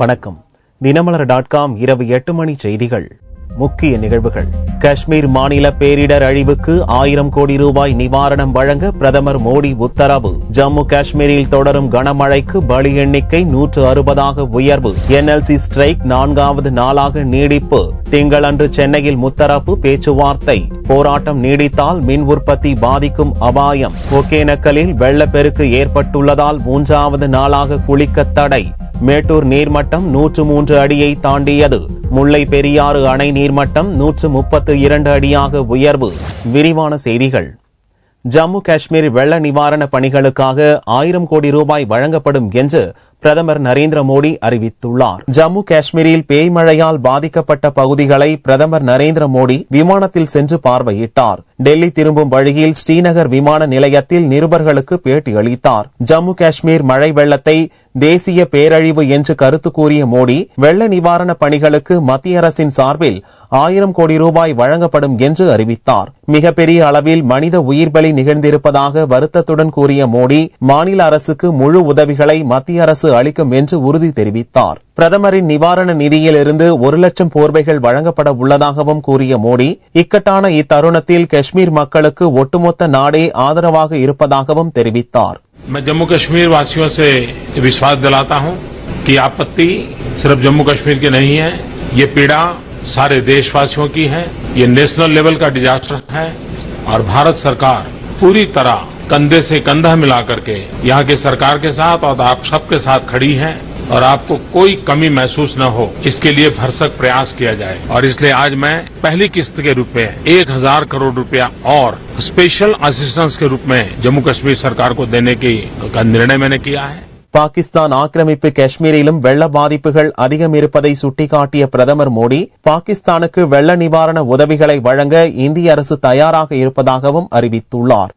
வணக்கம். தினமலர்.com இரவு 8 மணி செய்திகள். முக்கிய நிகழ்வுகள். காஷ்மீர் மாநில பேரிடர் அழிவுக்கு 1000 கோடி ரூபாய் நிவாரணம் வழங்க பிரதமர் மோடி உத்தரவு. ஜம்மு காஷ்மீரில் தொடரும் கனமழைக்கு பலி எண்ணிக்கை 160 உயர்வு. NLC ஸ்ட்ரைக் 4வது நாளாக நீடிப்பு. திங்களன்று சென்னையில் முத்தரப்பு பேச்சுவார்த்தை. போராட்டம் நீடித்தால் மின் உற்பத்தி பாதிக்கும் அபாயம். ஒகேனக்கலில் வெள்ளப்பெருக்கு ஏற்பட்டுள்ளதால் 3வது நாளாக குளிக்க தடை. மேட்டூர் நீர்மட்டம் 103 அடியை தாண்டியது. முல்லை பெரியாறு அணை நீர்மட்டம் 132 அடியாக உயர்வு. விரிவான செய்திகள். ஜம்மு காஷ்மீர் வெள்ள நிவாரண பணிகளுக்காக 1000 கோடி ரூபாய் வழங்கப்படும் என்று பிரதமர் நரேந்திர மோடி அறிவித்துள்ளார். ஜம்மு காஷ்மீரில் பேய் மழையால் பாதிக்கப்பட்ட பகுதிகளை பிரதமர் நரேந்திர மோடி விமானத்தில் சென்று பார்வையிட்டார். டெல்லி திரும்பும் வழியில் ஸ்ரீநகர் விமான நிலையத்தில் நிருபர்களுக்கு பேட்டி அளித்தார். ஜம்மு காஷ்மீர் மழை வெள்ளத்தை தேசிய பேரழிவு என்று கருத்து கூறிய மோடி, வெள்ள நிவாரண பணிகளுக்கு மத்திய அரசின் சார்பில் 1000 கோடி ரூபாய் வழங்கப்படும் என்று அறிவித்தார். மிகப்பெரிய அளவில் மனித உயிர்பலி நிகழ்ந்திருப்பதாக வருத்தத்துடன் கூறிய மோடி, மாநில அரசுக்கு முழு உதவிகளை மத்திய அரசு அளிக்கும் என்று உறுதி தெரிவித்தார். பிரதமரின் நிவாரண நிதியிலிருந்து 1 லட்சம் போர்வைகள் வழங்கப்பட உள்ளதாகவும் கூறிய மோடி, இக்கட்டான இத்தருணத்தில் காஷ்மீர் மக்களுக்கு ஒட்டுமொத்த நாடே ஆதரவாக இருப்பதாகவும் தெரிவித்தார். मैं जम्मू कश्मीर वासियों से विश्वास दिलाता हूं कि आपत्ति सिर्फ जम्मू कश्मीर की नहीं है, ये पीड़ा सारे देशवासियों की है। ये नेशनल लेवल का डिजास्टर है और भारत सरकार पूरी तरह कंधे से कंधा मिला करके यहाँ की सरकार के साथ और आप सबके साथ खड़ी है और आपको कोई कमी महसूस न हो, इसके लिए भरसक प्रयास किया जाए। और इसलिए आज मैं पहली किस्त के रूप में 1000 करोड़ रुपया और स्पेशल असिस्टेंस के रूप में जम्मू कश्मीर सरकार को देने का निर्णय मैंने किया है. பாகிஸ்தான் ஆக்கிரமிப்பு காஷ்மீரிலும் வெள்ள பாதிப்புகள் அதிகம் இருப்பதை சுட்டிக்காட்டிய பிரதமர் மோடி, பாகிஸ்தானுக்கு வெள்ள நிவாரண உதவிகளை வழங்க இந்திய அரசு தயாராக இருப்பதாகவும் அறிவித்துள்ளார்.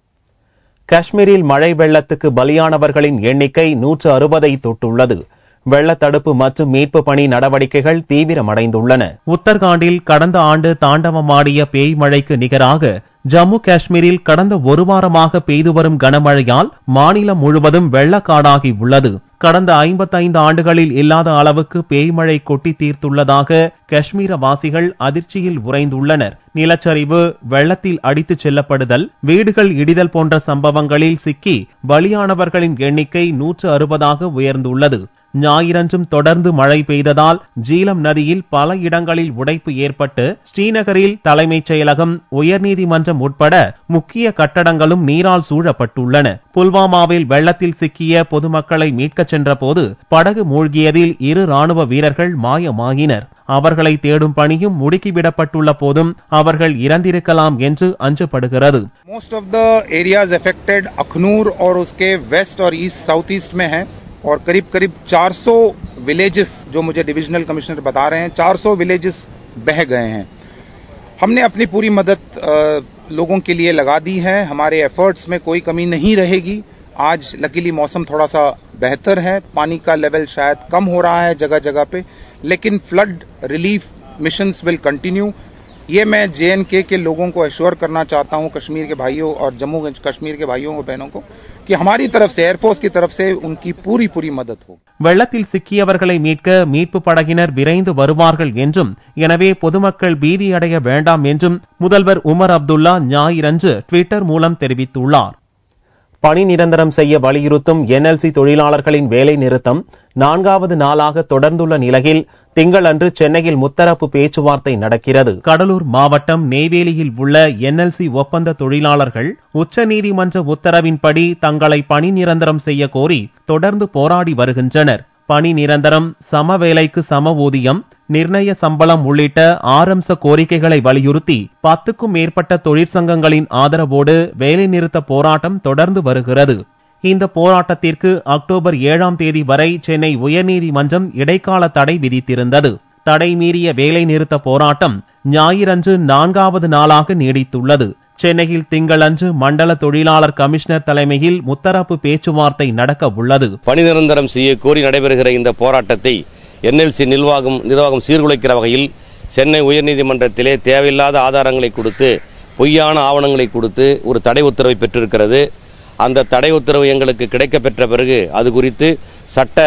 காஷ்மீரில் மழை வெள்ளத்துக்கு பலியானவர்களின் எண்ணிக்கை 160 தொட்டுள்ளது. வெள்ள தடுப்பு மற்றும் மீட்பு பணி நடவடிக்கைகள் தீவிரமடைந்துள்ளன. உத்தரகாண்டில் கடந்த ஆண்டு தாண்டவமாடிய பேய் மழைக்கு நிகராக ஜம்மு காஷ்மீரில் கடந்த ஒரு வாரமாக பெய்து வரும் கனமழையால் மாநிலம் முழுவதும் வெள்ளக்காடாகி உள்ளது. கடந்த 55 ஆண்டுகளில் இல்லாத அளவுக்கு பேய்மழை கொட்டி தீர்த்துள்ளதாக காஷ்மீர வாசிகள் அதிர்ச்சியில் உறைந்துள்ளனர். நிலச்சரிவு, வெள்ளத்தில் அடித்துச் செல்லப்படுதல், வீடுகள் இடிதல் போன்ற சம்பவங்களில் சிக்கி பலியானவர்களின் எண்ணிக்கை 160 உயர்ந்துள்ளது. ஞாயிறன்றும் தொடர்ந்து மழை பெய்ததால் ஜீலம் நதியில் பல இடங்களில் உடைப்பு ஏற்பட்டு ஸ்ரீநகரில் தலைமைச் செயலகம், உயர்நீதிமன்றம் உட்பட முக்கிய கட்டடங்களும் நீரால் சூழப்பட்டுள்ளன. புல்வாமாவில் வெள்ளத்தில் சிக்கிய பொதுமக்களை மீட்கச் சென்றபோது படகு மூழ்கியதில் 2 ராணுவ வீரர்கள் மாயமாகினர். அவர்களை தேடும் பணியும் முடுக்கிவிடப்பட்டுள்ள போதும் அவர்கள் இறந்திருக்கலாம் என்று அஞ்சப்படுகிறது. Most of the areas affected Akhnoor और उसके वेस्ट और ईस्ट साउथ ईस्ट में है और करीब 400 विलेजेस, जो मुझे डिविजनल कमिश्नर बता रहे हैं, 400 विलेजेस बह गए हैं. हमने अपनी पूरी मदद लोगों के लिए लगा दी है. हमारे एफर्ट्स में कोई कमी नहीं रहेगी. आज लकीली मौसम थोड़ा सा बेहतर है, पानी का लेवल शायद कम हो रहा है जगह जगह पे, लेकिन flood relief missions will continue. ये मैं JNK के लोगों को एश्योर करना चाहता हूं, कश्मीर के भाइयों और जम्मू कश्मीर के भाइयों और बहनों को, कि हमारी तरफ से, एयरफोर्स की तरफ से उनकी पूरी मदद हो. வெள்ளத்தில் சிக்கியவர்களை மீட்க மீட்பு படகினர் விரைந்து வருவார்கள் என்றும், எனவே பொதுமக்கள் பீதி அடைய வேண்டாம் என்றும் முதல்வர் உமர் அப்துல்லா ஞாயிறன்று ட்விட்டர் மூலம் தெரிவித்துள்ளார். பணி நிரந்தரம் செய்ய வலியுறுத்தும் NLC தொழிலாளர்களின் வேலை நிறுத்தம் 4வது நாளாக தொடர்ந்துள்ள நிலையில் திங்களன்று சென்னையில் முத்தரப்பு பேச்சுவார்த்தை நடக்கிறது. கடலூர் மாவட்டம் நெய்வேலியில் உள்ள NLC ஒப்பந்த தொழிலாளர்கள் உச்சநீதிமன்ற உத்தரவின்படி தங்களை பணி நிரந்தரம் செய்ய கோரி தொடர்ந்து போராடி வருகின்றனர். பணி நிரந்தரம், சம வேலைக்கு சம ஊதியம், நிர்ணய சம்பளம் உள்ளிட்ட 6 அம்ச கோரிக்கைகளை வலியுறுத்தி 10க்கும் மேற்பட்ட தொழிற்சங்கங்களின் ஆதரவோடு வேலைநிறுத்த போராட்டம் தொடர்ந்து வருகிறது. இந்த போராட்டத்திற்கு அக்டோபர் 7ஆம் தேதி வரை சென்னை உயர்நீதிமன்றம் இடைக்கால தடை விதித்திருந்தது. தடை மீறிய வேலைநிறுத்த போராட்டம் ஞாயிறன்று 4வது நாளாக நீடித்துள்ளது. சென்னையில் திங்களன்று மண்டல தொழிலாளர் கமிஷனர் தலைமையில் முத்தரப்பு பேச்சுவார்த்தை நடக்க உள்ளது. பணி நிரந்தரம் செய்ய கோரி நடைபெறுகிற இந்த போராட்டத்தை NLC நிர்வாகம் சீர்குலைக்கிற வகையில் சென்னை உயர்நீதிமன்றத்திலே தேவையில்லாத ஆதாரங்களை கொடுத்து, பொய்யான ஆவணங்களை கொடுத்து ஒரு தடை உத்தரவை பெற்றிருக்கிறது. அந்த தடை உத்தரவு எங்களுக்கு கிடைக்கப்பெற்ற பிறகு அது குறித்து சட்ட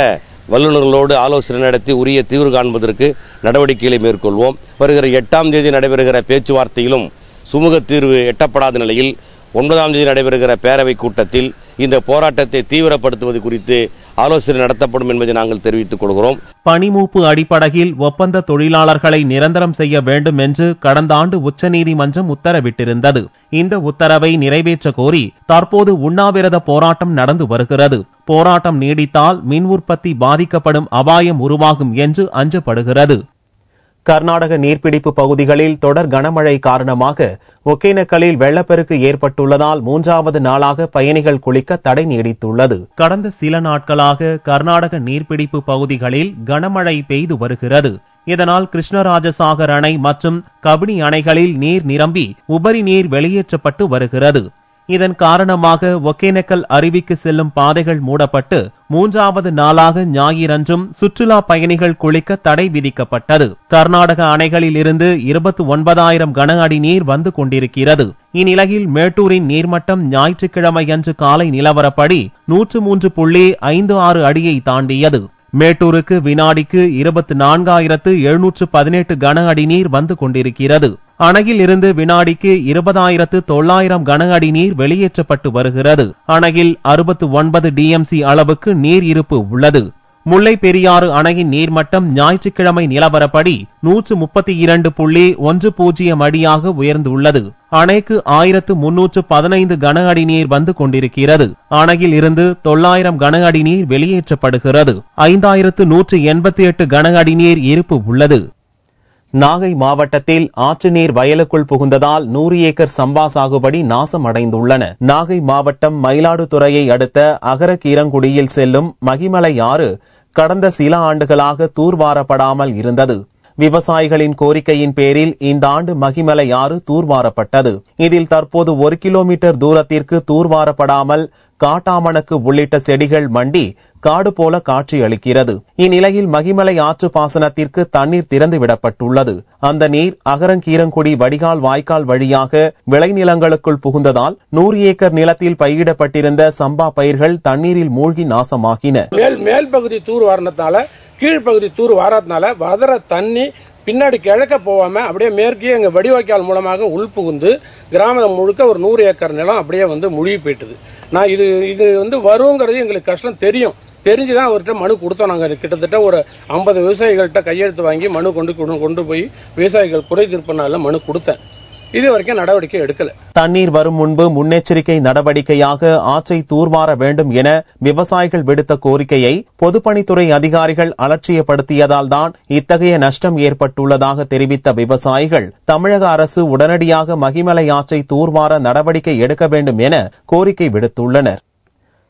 வல்லுநர்களோடு ஆலோசனை நடத்தி உரிய தீர்வு காண்பதற்கு நடவடிக்கைகளை மேற்கொள்வோம். வருகிற 8ஆம் தேதி நடைபெறுகிற பேச்சுவார்த்தையிலும் சுமூக தீர்வு எட்டப்படாத நிலையில் 9ஆம் தேதி நடைபெறுகிற பேரவைக் கூட்டத்தில் இந்த போராட்டத்தை தீவிரப்படுத்துவது குறித்து ஆலோசனை நடத்தப்படும் என்பதை நாங்கள் தெரிவித்துக் கொள்கிறோம். பணிமூப்பு அடிப்படையில் ஒப்பந்த தொழிலாளர்களை நிரந்தரம் செய்ய வேண்டும் என்று கடந்த ஆண்டு உச்சநீதிமன்றம் உத்தரவிட்டிருந்தது. இந்த உத்தரவை நிறைவேற்ற கோரி தற்போது உண்ணாவிரத போராட்டம் நடந்து வருகிறது. போராட்டம் நீடித்தால் மின் உற்பத்தி பாதிக்கப்படும் அபாயம் உருவாகும் என்று அஞ்சப்படுகிறது. கர்நாடக நீர்பிடிப்பு பகுதிகளில் தொடர் கனமழை காரணமாக ஒகேனக்கலில் வெள்ளப்பெருக்கு ஏற்பட்டுள்ளதால் 3வது நாளாக பயணிகள் குளிக்க தடை நீடித்துள்ளது. கடந்த சில நாட்களாக கர்நாடக நீர்பிடிப்பு பகுதிகளில் கனமழை பெய்து வருகிறது. இதனால் கிருஷ்ணராஜசாகர் அணை மற்றும் கபினி அணைகளில் நீர் நிரம்பி உபரி நீர் வெளியேற்றப்பட்டு வருகிறது. இதன் காரணமாக ஒகேனக்கல் அருவிக்கு செல்லும் பாதைகள் மூடப்பட்டு 3வது நாளாக ஞாயிறன்றும் சுற்றுலா பயணிகள் குளிக்க தடை விதிக்கப்பட்டது. கர்நாடக அணைகளில் இருந்து 29,000 கன அடி நீர் வந்து கொண்டிருக்கிறது. இந்நிலையில் மேட்டூரின் நீர்மட்டம் ஞாயிற்றுக்கிழமை அன்று காலை நிலவரப்படி 103.56 அடியை தாண்டியது. மேட்டூருக்கு வினாடிக்கு 24,718 கன அடி நீர் வந்து கொண்டிருக்கிறது. அணையில் இருந்து வினாடிக்கு 20,900 கன அடி நீர் வெளியேற்றப்பட்டு வருகிறது. அணையில் 69 டிஎம்சி அளவுக்கு நீர் இருப்பு உள்ளது. முல்லை பெரியாறு அணையின் நீர்மட்டம் ஞாயிற்றுக்கிழமை நிலவரப்படி 132.10 அடியாக உயர்ந்துள்ளது. அணைக்கு 1,315 கன அடி நீர் வந்து கொண்டிருக்கிறது. அணையில் இருந்து 900 கன அடி நீர் வெளியேற்றப்படுகிறது. 5,188 கன அடி நீர் இருப்பு உள்ளது. நாகை மாவட்டத்தில் ஆற்று நீர் வயலுக்குள் புகுந்ததால் 100 ஏக்கர் சம்பா சாகுபடி நாசம் அடைந்துள்ளன. நாகை மாவட்டம் மயிலாடுதுறையை அடுத்த அகரகீரங்குடியில் செல்லும் மகிமலை ஆறு கடந்த சில ஆண்டுகளாக தூர்வாரப்படாமல் இருந்தது. விவசாயிகளின் கோரிக்கையின் பேரில் இந்த ஆண்டு மகிமலை ஆறு தூர்வாரப்பட்டது. இதில் தற்போது 1 கிலோமீட்டர் தூரத்திற்கு தூர்வாரப்படாமல் காட்டாமணக்கு உள்ளிட்ட செடிகள் மண்டி காடு போல காட்சியளிக்கிறது. இந்நிலையில் மகிமலை ஆற்று பாசனத்திற்கு தண்ணீர் திறந்துவிடப்பட்டுள்ளது. அந்த நீர் அகரங்கீரங்குடி வடிகால் வாய்க்கால் வழியாக விளைநிலங்களுக்குள் புகுந்ததால் 100 ஏக்கர் நிலத்தில் பயிரிடப்பட்டிருந்த சம்பா பயிர்கள் தண்ணீரில் மூழ்கி நாசமாகின. மேல் பகுதி தூர் வாரணத்தால கீழ்பகுதி தூர் வாரத்தினால வதற தண்ணி பின்னாடி கிழக்க போகாம அப்படியே மேற்கே எங்க வடிவாய்க்கால் மூலமாக உள்புகுந்து கிராமம் முழுக்க ஒரு 100 ஏக்கர் நிலம் அப்படியே மூழ்கி போயிட்டுது. நான் இது வருங்கிறது எங்களுக்கு கஷ்டம் தெரிஞ்சுதான் அவர்கிட்ட மனு கொடுத்தோம். நாங்க கிட்டத்தட்ட ஒரு 50 விவசாயிகள்கிட்ட கையெழுத்து வாங்கி மனு கொண்டு போய் விவசாயிகள் குறை தீர்ப்பினால மனு கொடுத்தேன். இது வரைக்கும் நடவடிக்கை எடுக்கல. தண்ணீர் வரும் முன்பு முன்னெச்சரிக்கை நடவடிக்கையாக ஆற்றை தூர்வார வேண்டும் என விவசாயிகள் விடுத்த கோரிக்கையை பொதுப்பணித்துறை அதிகாரிகள் அலட்சியப்படுத்தியதால் தான் இத்தகைய நஷ்டம் ஏற்பட்டுள்ளதாக தெரிவித்த விவசாயிகள் தமிழக அரசு உடனடியாக மகிமலை ஆற்றை தூர்வார நடவடிக்கை எடுக்க வேண்டும் என கோரிக்கை விடுத்துள்ளனர்.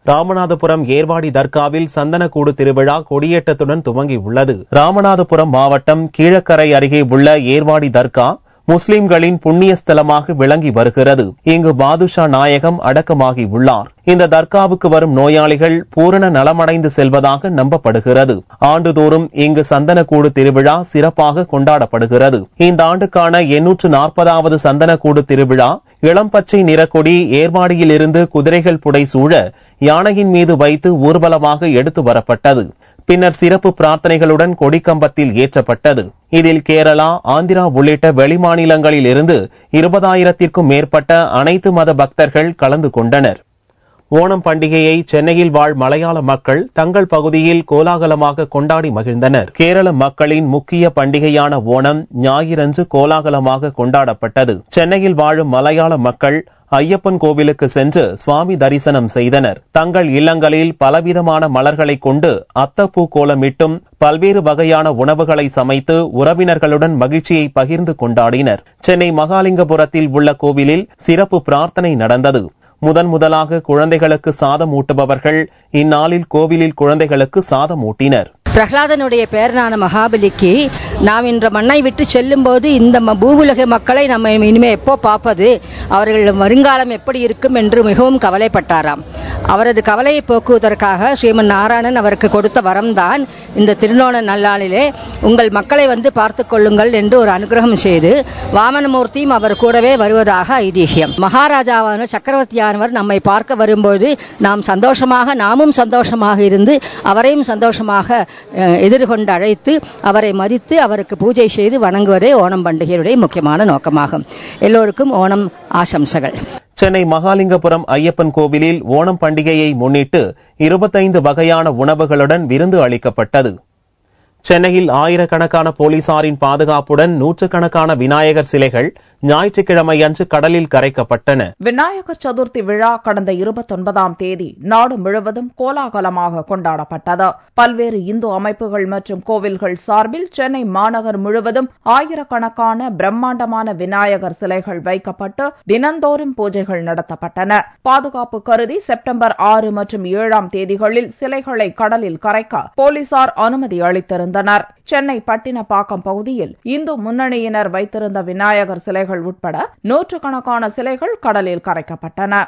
ராமநாதபுரம் ஏர்வாடி தர்காவில் சந்தனக்கூடு திருவிழா கொடியேற்றத்துடன் துவங்கியுள்ளது. ராமநாதபுரம் மாவட்டம் கீழக்கரை அருகே உள்ள ஏர்வாடி தர்கா முஸ்லிம்களின் புண்ணிய ஸ்தலமாக விளங்கி வருகிறது. இங்கு பாதுஷா நாயகம் அடக்கமாகி உள்ளார். இந்த தர்காவுக்கு வரும் நோயாளிகள் பூரண நலமடைந்து செல்வதாக நம்பப்படுகிறது. ஆண்டுதோறும் இங்கு சந்தனக்கூடு திருவிழா சிறப்பாக கொண்டாடப்படுகிறது. இந்த ஆண்டுக்கான 840வது சந்தனக்கூடு திருவிழா இளம்பச்சை நிறக்கொடி ஏர்வாடியில் இருந்து குதிரைகள் புடைசூழ யானையின் மீது வைத்து ஊர்வலமாக எடுத்து வரப்பட்டது. பின்னர் சிறப்பு பிரார்த்தனைகளுடன் கொடிக்கம்பத்தில் ஏற்றப்பட்டது. இதில் கேரளா, ஆந்திரா உள்ளிட்ட வெளிமாநிலங்களில் இருந்து 20,000க்கும் மேற்பட்ட அனைத்து மத பக்தர்கள் கலந்து கொண்டனர். ஓணம் பண்டிகையை சென்னையில் வாழ் மலையாள மக்கள் தங்கள் பகுதியில் கோலாகலமாக கொண்டாடி மகிழ்ந்தனர். கேரள மக்களின் முக்கிய பண்டிகையான ஓணம் ஞாயிறன்று கோலாகலமாக கொண்டாடப்பட்டது. சென்னையில் வாழும் மலையாள மக்கள் ஐயப்பன் கோவிலுக்கு சென்று சுவாமி தரிசனம் செய்தனர். தங்கள் இல்லங்களில் பலவிதமான மலர்களை கொண்டு அத்தப்பூ கோலமிட்டும் பல்வேறு வகையான உணவுகளை சமைத்து உறவினர்களுடன் மகிழ்ச்சியை பகிர்ந்து கொண்டாடினர். சென்னை மகாலிங்கபுரத்தில் உள்ள கோவிலில் சிறப்பு பிரார்த்தனை நடந்தது. முதலாக குழந்தைகளுக்கு சாதம் ஊட்டுபவர்கள் இந்நாளில் கோவிலில் குழந்தைகளுக்கு சாதம் ஊட்டினர். பிரகலாதனுடைய பேரனான மகாபலிக்கு நாம் இன்ற மண்ணை விட்டு செல்லும் போது இந்த பூவுலக மக்களை நம்ம இனிமே எப்போ பார்ப்பது, அவர்கள் வருங்காலம் எப்படி இருக்கும் என்று மிகவும் கவலைப்பட்டாராம். அவரது கவலையை போக்குவதற்காக ஸ்ரீமன் நாராயணன் அவருக்கு கொடுத்த வரம்தான் இந்த திருநோண நல்லாளிலே உங்கள் மக்களை வந்து பார்த்து கொள்ளுங்கள் என்று ஒரு அனுகிரகம் செய்து வாமனமூர்த்தியும் அவர் கூடவே வருவதாக ஐதீகம். மகாராஜாவான சக்கரவர்த்தியானவர் நம்மை பார்க்க வரும்போது நாமும் சந்தோஷமாக இருந்து அவரையும் சந்தோஷமாக எதிர்கொண்டு அழைத்து அவரை மதித்து அவருக்கு பூஜை செய்து வணங்குவதே ஓணம் பண்டிகையுடைய முக்கியமான நோக்கமாகும். எல்லோருக்கும் ஓணம் ஆசம்சகள். சென்னை மகாலிங்கபுரம் ஐயப்பன் கோவிலில் ஓணம் பண்டிகையை முன்னிட்டு 25 வகையான உணவுகளுடன் விருந்து அளிக்கப்பட்டது. சென்னையில் ஆயிரக்கணக்கான போலீசாரின் பாதுகாப்புடன் நூற்றுக்கணக்கான விநாயகர் சிலைகள் ஞாயிற்றுக்கிழமை அன்று கடலில் கரைக்கப்பட்டன. விநாயகர் சதுர்த்தி விழா கடந்த 29ஆம் தேதி நாடு முழுவதும் கோலாகலமாக கொண்டாடப்பட்டது. பல்வேறு இந்து அமைப்புகள் மற்றும் கோவில்கள் சார்பில் சென்னை மாநகர் முழுவதும் ஆயிரக்கணக்கான பிரம்மாண்டமான விநாயகர் சிலைகள் வைக்கப்பட்டு தினந்தோறும் பூஜைகள் நடத்தப்பட்டன. பாதுகாப்பு கருதி செப்டம்பர் 6 மற்றும் 7ஆம் தேதிகளில் சிலைகளை கடலில் கரைக்க போலீசார் அனுமதி அளித்திருந்தனர். சென்னை பட்டினப்பாக்கம் பகுதியில் இந்து முன்னணியினர் வைத்திருந்த விநாயகர் சிலைகள் உட்பட நூற்றுக்கணக்கான சிலைகள் கடலில் கரைக்கப்பட்டன.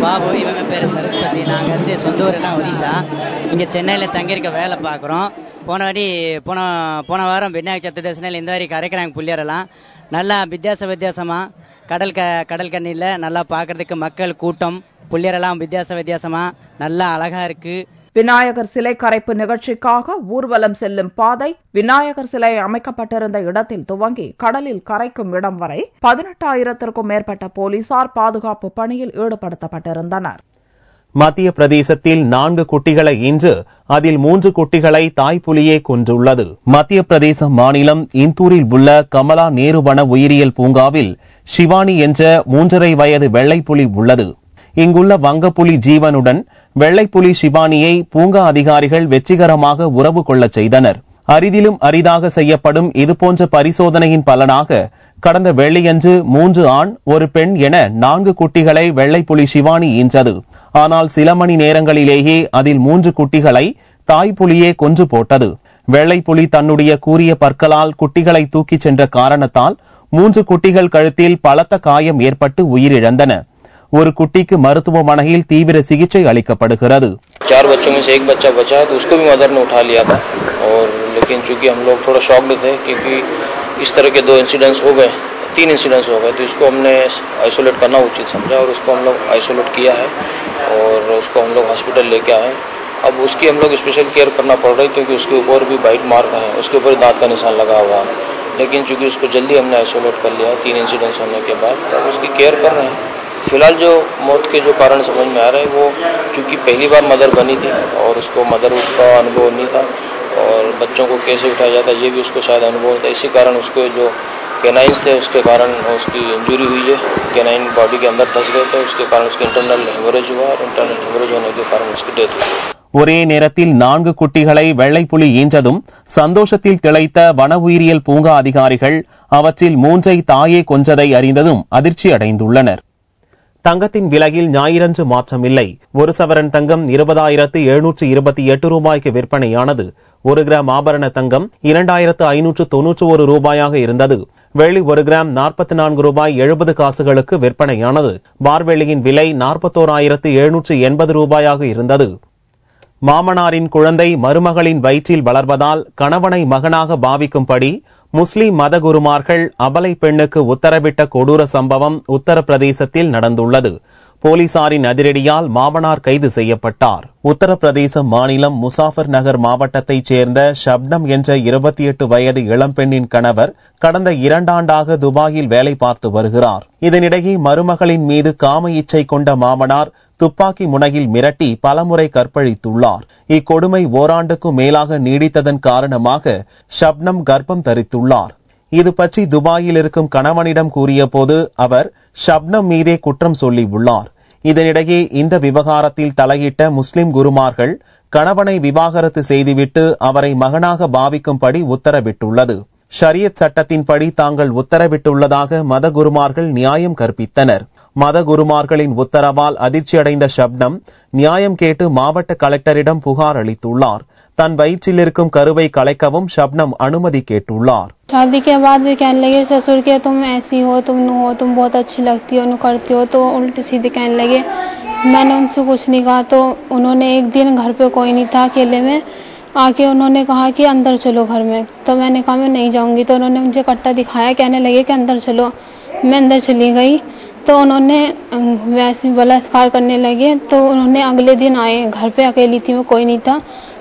பாபு, இவங்க பேர் சரஸ்வதி. நாங்கள் வந்து சொந்த ஊரெல்லாம் ஒடிசா, இங்கே சென்னையில் தங்கியிருக்க வேலை பார்க்குறோம். போன வாரம் விநாயகர் சதுர்தசியில் இந்த மாதிரி கரைக்கிறாங்க புள்ளியரெல்லாம். நல்லா வித்தியாசமாக கடல் கண்ணியில் நல்லா பார்க்கறதுக்கு மக்கள் கூட்டம், புள்ளியரெல்லாம் வித்தியாசமாக நல்லா அழகாக இருக்குது. விநாயகர் சிலை கரைப்பு நிகழ்ச்சிக்காக ஊர்வலம் செல்லும் பாதை விநாயகர் சிலை அமைக்கப்பட்டிருந்த இடத்தில் துவங்கி கடலில் கரைக்கும் இடம் வரை 18,000க்கும் மேற்பட்ட போலீசார் பாதுகாப்பு பணியில் ஈடுபடுத்தப்பட்டிருந்தனர். மத்திய பிரதேசத்தில் 4 குட்டிகளை ஈன்று அதில் 3 குட்டிகளை தாய்ப்புலியே கொன்றுள்ளது. மத்திய பிரதேச மாநிலம் இந்தூரில் உள்ள கமலா நேரு வன உயிரியல் பூங்காவில் ஷிவானி என்ற 3.5 வயது வெள்ளைப்புலி உள்ளது. இங்குள்ள வங்கப்புலி ஜீவனுடன் வெள்ளைப்புலி ஷிவானியை பூங்கா அதிகாரிகள் வெற்றிகரமாக உறவு கொள்ளச் செய்தனர். அரிதிலும் அரிதாக செய்யப்படும் இதுபோன்ற பரிசோதனையின் பலனாக கடந்த வெள்ளியன்று 3 ஆண் 1 பெண் என 4 குட்டிகளை வெள்ளைப்புலி ஷிவானி ஈன்றது. ஆனால் சில மணி நேரங்களிலேயே அதில் 3 குட்டிகளை தாய்ப்புலியே கொன்று போட்டது. வெள்ளைப்புலி தன்னுடைய கூரிய பற்களால் குட்டிகளை தூக்கிச் சென்ற காரணத்தால் 3 குட்டிகள் கழுத்தில் பலத்த காயம் ஏற்பட்டு உயிரிழந்தன. ஒரு குட்டிக்கு மருத்துவமனையில் தீவிர சிகிச்சை அளிக்கப்படுகிறது. 4 बच्चों में से एक बच्चा बचा तो उसको भी मदर ने उठा लिया था, और लेकिन चूंकि हम लोग थोड़ा शॉक्ड थे क्योंकि इस तरह के 2 इंसिडेंट्स हो गए, 3 इंसिडेंट्स हो गए, तो इसको हमने आइसोलेट करना उचित समझा और उसको हम लोग आइसोलेट किया है और उसको हम लोग हॉस्पिटल लेके आए. अब उसकी हम लोग स्पेशल केयर करना पड़ रहा है क्योंकि उसके ऊपर भी बाइट मार्क है, उसके ऊपर दांत का निशान लगा हुआ है. लेकिन चूंकि उसको जल्दी हमने आइसोलेट कर लिया 3 इंसिडेंट्स होने के बाद, तब उसकी केयर कर रहे हैं. फिलहाल जो मौत के जो कारण समझ में आ रहे हैं वो चूंकि पहली बार मदर बनी थी और उसको मदरहुड का अनुभव नहीं था और बच्चों को कैसे उठाया जाता है ये भी उसको शायद अनुभव था. इसी कारण उसको जो कैनाइन्स थे उसके कारण उसकी इंजरी हुई है. कैनाइन बॉडी के अंदर फंस गए थे, उसके कारण उसके इंटरनल हेमरेज हुआ और इंटरनल हेमरेज होने के कारण उसकी डेथ हुई. ஒரே நேரத்தில் 4 குட்டிகளை வெள்ளைப்புலி ஈன்றதும் சந்தோஷத்தில் திளைத்த வன உயிரியல் பூங்கா அதிகாரிகள் அவற்றில் 3ஐ தாயே கொன்றதை அறிந்ததும் அதிர்ச்சி அடைந்துள்ளனர். தங்கத்தின் விலையில் ஞாயிறன்று மாற்றமில்லை. 1 சவரன் தங்கம் 20,728 ரூபாய்க்கு விற்பனையானது. 1 கிராம் ஆபரண தங்கம் 2,591 ரூபாயாக இருந்தது. வெள்ளி 1 கிராம் 44 ரூபாய் 70 காசுகளுக்கு விற்பனையானது. பார்வெள்ளியின் விலை 41,780 ரூபாயாக இருந்தது. மாமனாரின் குழந்தை மருமகளின் வயிற்றில் வளர்வதால் கணவனை மகனாக பாவிக்கும்படி முஸ்லிம் மத குருமார்கள் அபலை பெண்ணுக்கு உத்தரவிட்ட கொடூர சம்பவம் உத்தரப்பிரதேசத்தில் நடந்துள்ளது. போலீசாரின் அதிரடியால் மாமனார் கைது செய்யப்பட்டார். உத்தரப்பிரதேச மாநிலம் முசாஃபர் நகர் மாவட்டத்தைச் சேர்ந்த ஷப்னம் என்ற 28 வயது இளம்பெண்ணின் கணவர் கடந்த 2 ஆண்டாக துபாயில் வேலை பார்த்து வருகிறார். இதனிடையே மருமகளின் மீது காம இச்சை கொண்ட மாமனார் துப்பாக்கி முனையில் மிரட்டி பலமுறை கற்பழித்துள்ளார். இக்கொடுமை ஓராண்டுக்கும் மேலாக நீடித்ததன் காரணமாக ஷப்னம் கர்ப்பம் தரித்துள்ளார். இது பற்றி துபாயில் இருக்கும் கணவனிடம் கூறியபோது அவர் ஷப்னம் மீதே குற்றம் சொல்லியுள்ளார். இதனிடையே இந்த விவகாரத்தில் தலையிட்ட முஸ்லிம் குருமார்கள் கணவனை விவாகரத்து செய்துவிட்டு அவரை மகனாக பாவிக்கும்படி உத்தரவிட்டுள்ளது. ஷரியத் சட்டத்தின்படி தாங்கள் உத்தரவிட்டுள்ளதாக மத குருமார்கள் நியாயம் கற்பித்தனர். மத குருமார்களின் உத்தரவால் அதிர்ச்சியடைந்த ஷப்னம் நியாயம் கேட்டு மாவட்ட கலெக்டரிடம் புகார் அளித்துள்ளார். தன் வயிற்றில் இருக்கும் கருவை கலைக்கவும் ஷப்னம் अनुमति கேட்டுள்ளார். शादी के बाद भी कहने लगे ससुर के तुम ऐसी हो, तुम नू हो, तुम बहुत अच्छी लगती हो, नू करती हो, तो उल्टी सीधे कहने लगे। मैंने उनसे कुछ नहीं कहा, तो उन्होंने एक दिन घर पे कोई नहीं था, अकेले में आके उन्होंने कहा कि अंदर चलो घर में। तो मैंने कहा मैं नहीं जाऊंगी। तो उन्होंने मुझे कट्टा दिखाया, कहने लगे कि अंदर चलो। मैं अंदर चली गई तो उन्होंने वैसे बलात्कार करने लगे। तो उन्होंने अगले दिन आए, घर पे अकेली थी मैं, कोई नहीं था।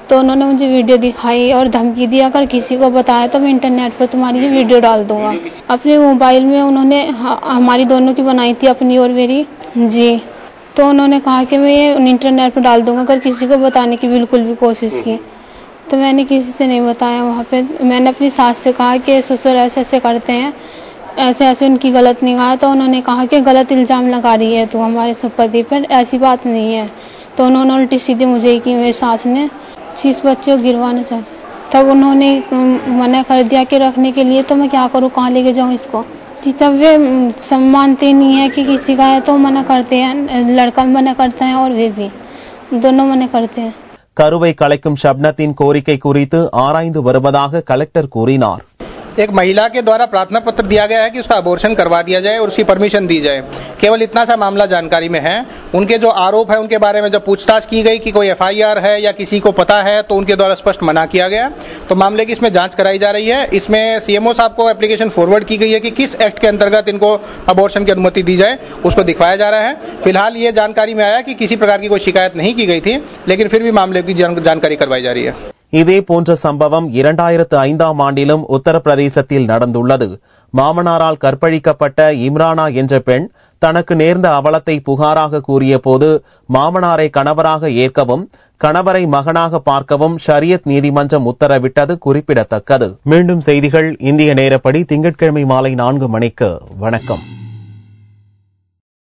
तो उन्होंने मुझे वीडियो दिखाई और धमकी दिया, अगर किसी को बताया तो मैं इंटरनेट पर तुम्हारी ये वीडियो डाल दूंगा। अपने मोबाइल में उन्होंने हमारी दोनों की बनाई थी, अपनी और मेरी जी। तो उन्होंने कहा कि मैं ये इंटरनेट पर डाल दूंगा, अगर किसी को बताने की बिल्कुल भी कोशिश की। तो मैंने किसी से नहीं बताया। वहाँ पे मैंने अपनी सास से कहा कि ससुर ऐसे ऐसे करते हैं, ऐसे ऐसे उनकी गलत निगाह। तो उन्होंने कहा कि गलत इल्जाम लगा रही है तू हमारे पति पर, ऐसी बात नहीं है। तो उन्होंने उल्टी सीधी मुझे की, मेरी सास ने 6 बच्चे को गिरवाना चाहते। तब उन्होंने मना कर दिया कि रखने के लिए। तो मैं क्या करूँ, कहाँ लेके जाऊँ इसको। तब वे मानते नहीं है कि किसी का है तो मना करते हैं, लड़का मना करता है और वे भी दोनों मना करते हैं. கருவை கலைக்கும் ஷப்னத்தின் கோரிக்கை குறித்து ஆராய்ந்து வருவதாக கலெக்டர் கூறினார். एक महिला के द्वारा प्रार्थना पत्र दिया गया है कि उसका अबॉर्शन करवा दिया जाए और उसकी परमिशन दी जाए. केवल इतना सा मामला जानकारी में है. उनके जो आरोप है उनके बारे में जब पूछताछ की गई कि कोई एफआईआर है या किसी को पता है तो उनके द्वारा स्पष्ट मना किया गया. तो मामले की इसमें जांच कराई जा रही है. इसमें सीएमओ साहब को एप्लीकेशन फॉरवर्ड की गई है कि किस एक्ट के अंतर्गत इनको अबॉर्शन की अनुमति दी जाए, उसको दिखवाया जा रहा है. फिलहाल ये जानकारी में आया कि किसी प्रकार की कोई शिकायत नहीं की गई थी, लेकिन फिर भी मामले की जानकारी करवाई जा रही है. இதே போன்ற சம்பவம் 2005ஆம் ஆண்டிலும் உத்தரப்பிரதேசத்தில் நடந்துள்ளது. மாமனாரால் கற்பழிக்கப்பட்ட இம்ரானா என்ற பெண் தனக்கு நேர்ந்த அவலத்தை புகாராக கூறிய போது மாமனாரை கணவராக ஏற்கவும் கணவரை மகனாக பார்க்கவும் ஷரியத் நீதிமன்றம் உத்தரவிட்டது குறிப்பிடத்தக்கது. மீண்டும் செய்திகள் இந்திய நேரப்படி திங்கட்கிழமை மாலை 4 மணிக்கு. வணக்கம்.